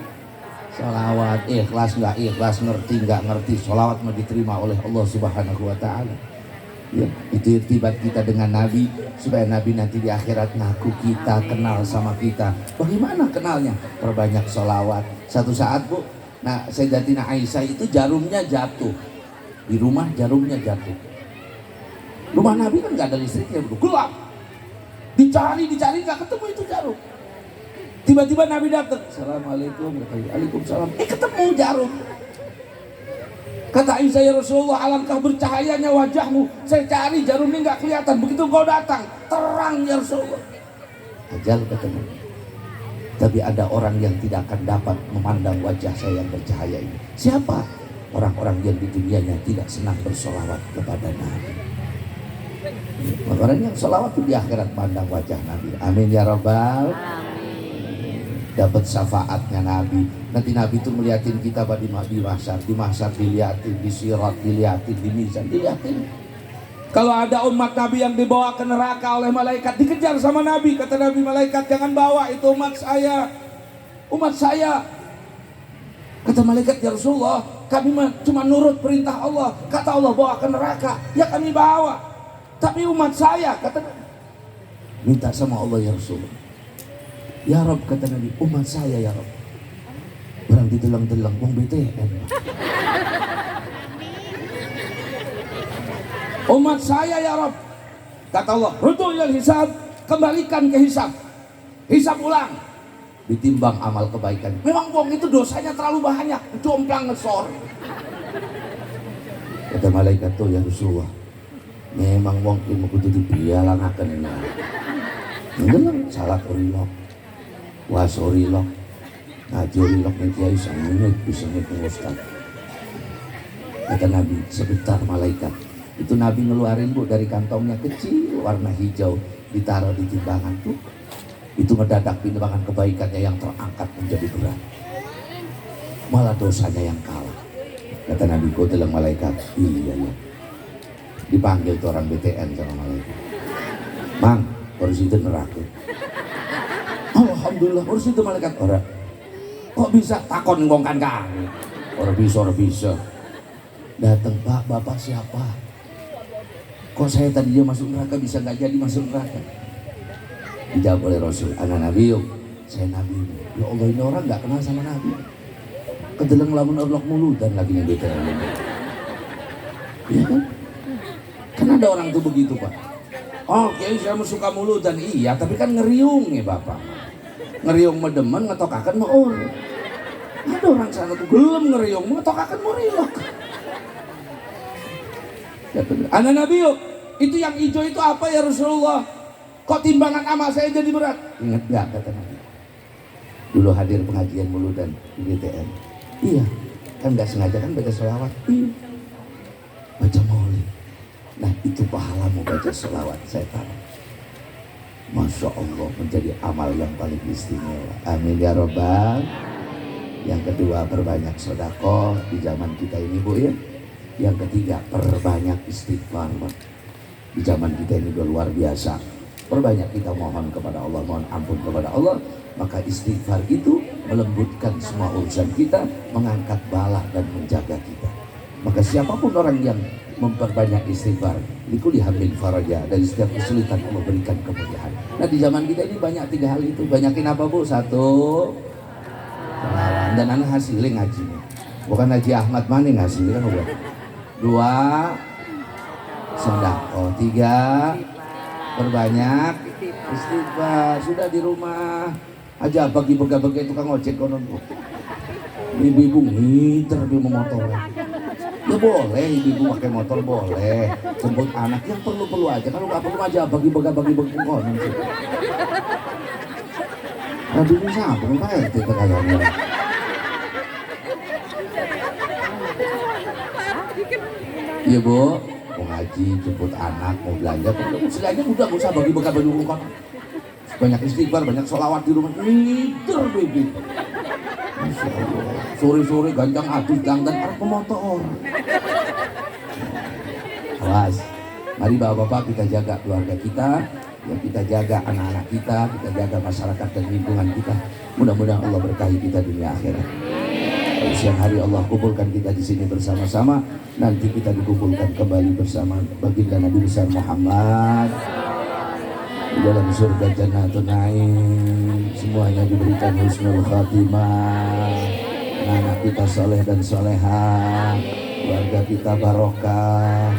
[SPEAKER 1] sholawat, ikhlas nggak ikhlas, ngerti nggak ngerti, sholawat mau diterima oleh Allah Subhanahu wa Ta'ala. Ya, itu irtibat kita dengan Nabi, supaya Nabi nanti di akhirat ngaku kita, kenal sama kita. Bagaimana kenalnya? Perbanyak sholawat. Satu saat Bu, nah Sayyidatina Aisyah itu jarumnya jatuh di rumah, jarumnya jatuh. Rumah Nabi kan nggak ada listriknya, gelap. Dicari nggak ketemu itu jarum. Tiba-tiba Nabi datang, assalamualaikum, waalaikumsalam. Ketemu jarum. Kata Aisyah, ya Rasulullah, alangkah bercahayanya wajahmu. Saya cari jarumnya nggak kelihatan. Begitu kau datang, terang ya Rasulullah. Ajal ketemu. Tapi ada orang yang tidak akan dapat memandang wajah saya yang bercahaya ini. Siapa? orang-orang yang di dunianya tidak senang bersolawat kepada Nabi. Orang yang solawat itu di akhirat pandang wajah Nabi. Amin ya Rabbal. Dapat syafaatnya Nabi. Nanti Nabi itu ngeliatin kita di mahsyar diliatin, di sirat diliatin, di mizan diliatin. Kalau ada umat Nabi yang dibawa ke neraka oleh malaikat, dikejar sama Nabi. Kata Nabi, malaikat jangan bawa, itu umat saya. Umat saya. Kata malaikat, ya Rasulullah, kami cuma nurut perintah Allah. Kata Allah bawa ke neraka, ya kami bawa. Tapi umat saya, kata Nabi, minta sama Allah ya Rasulullah. Ya Rabb, kata Nabi, umat saya ya Rabb. Orang ditelang-telang, wong BTN. Umat saya ya Rabb. Kata Allah, rudul ilal hisab, kembalikan ke hisab. Hisab ulang. Ditimbang amal kebaikan. Memang wong itu dosanya terlalu banyak, jomplang ngesor. Kata malaikat tuh ya Rasulullah, memang wong ini kudu dipialangaken ini. Enggak, salat urilok, puasa urilok, ngaji urilok, nih kiai sangat bisa ngikut ustaz. Kata Nabi, sebentar malaikat. Itu Nabi ngeluarin bu dari kantongnya kecil warna hijau, ditaruh di timbangan tuh. Itu mendadak timbangan kebaikannya yang terangkat menjadi berat, malah dosanya yang kalah. Kata Nabi, kau telah malaikat. Iya ya. Dipanggil tuh orang BTN sama malaikat. Mang, harus itu neraka. Alhamdulillah, harus itu malaikat orang. Kok bisa takon ngongkan kami? Orang bisa. Datang, Pak, Bapak siapa? Kok saya tadinya masuk neraka bisa nggak jadi masuk neraka? Dijawab oleh Rasul, ana Nabi, saya Nabi. Ya Allah, ini orang nggak kenal sama Nabi. Kedeleng lamun Allah mulu dan lagi yang BTN. Iya kan? Kan ada orang tuh begitu Pak. Oke, saya mau suka mulu dan iya, tapi kan ngeriung ya Bapak. Ngeriung medemen ngetokakan mau orang. Ada orang sana tuh belum ngeriung ngetokakan mau rilok. Anak Nabi, itu yang hijau itu apa ya Rasulullah? Kok timbangan amal saya jadi berat? Ingat gak kata Nabi? Dulu hadir pengajian mulu dan di BTN. Iya, kan gak sengaja kan baca sholawat. Iya. Baca maulid. Nah itu pahalamu baca sholawat saya taruh. Masya Allah, menjadi amal yang paling istimewa. Amin ya Rabbal. Yang kedua, perbanyak sedekah di zaman kita ini Bu ya. Yang ketiga, perbanyak istighfar di zaman kita ini udah luar biasa. Perbanyak kita mohon kepada Allah, mohon ampun kepada Allah. Maka istighfar itu melembutkan semua urusan kita, mengangkat bala dan menjaga kita. Maka siapapun orang yang memperbanyak istighfar, likulli hammin faraja, dari setiap kesulitan Allah berikan kemudahan. Nah di zaman kita ini banyak tiga hal itu. Banyakin apa Bu? Satu, dan anak hasilnya ngaji. Bukan Haji Ahmad Mani ngasilnya kan udah. Dua, sedekah. Tiga, perbanyak istighfar. Sudah di rumah aja bagi bega-bega tukang ojek konon. Ibu-ibu ngiter di motor. Ya boleh ibu-ibu pakai motor boleh. Jemput anak yang perlu-perlu aja. Kalau nggak perlu aja bagi bega-bagi konon sih. Nanti bisa apa Pak RT kayaknya. Iya Bu, mau ngaji, jemput anak, mau belanja, istilahnya udah gak usah bagi bekal baju rumah. Banyak istighfar, banyak sholawat di rumah, ngiter baby. Masya Allah, sore-sore ganjang atus dangdan para pemotor. Awas, mari bapak-bapak kita jaga keluarga kita, ya kita jaga anak-anak kita jaga masyarakat dan lingkungan kita. Mudah-mudahan Allah berkahi kita dunia akhirat. Siang hari Allah kumpulkan kita di sini bersama-sama. Nanti kita dikumpulkan kembali bersama baginda Nabi besar Muhammad di dalam surga Jannatul Naim. Semuanya diberikan husnul khatimah. Anak kita soleh dan solehah, keluarga kita barokah,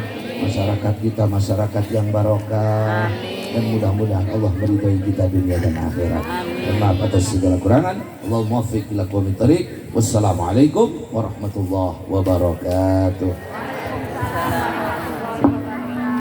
[SPEAKER 1] masyarakat kita masyarakat yang barokah. Dan mudah-mudahan Allah meridai kita dunia dan akhirat. Dan maaf atas segala kurangan. Allahumma waffiq ila aqwamit thoriq. Wassalamualaikum warahmatullahi wabarakatuh.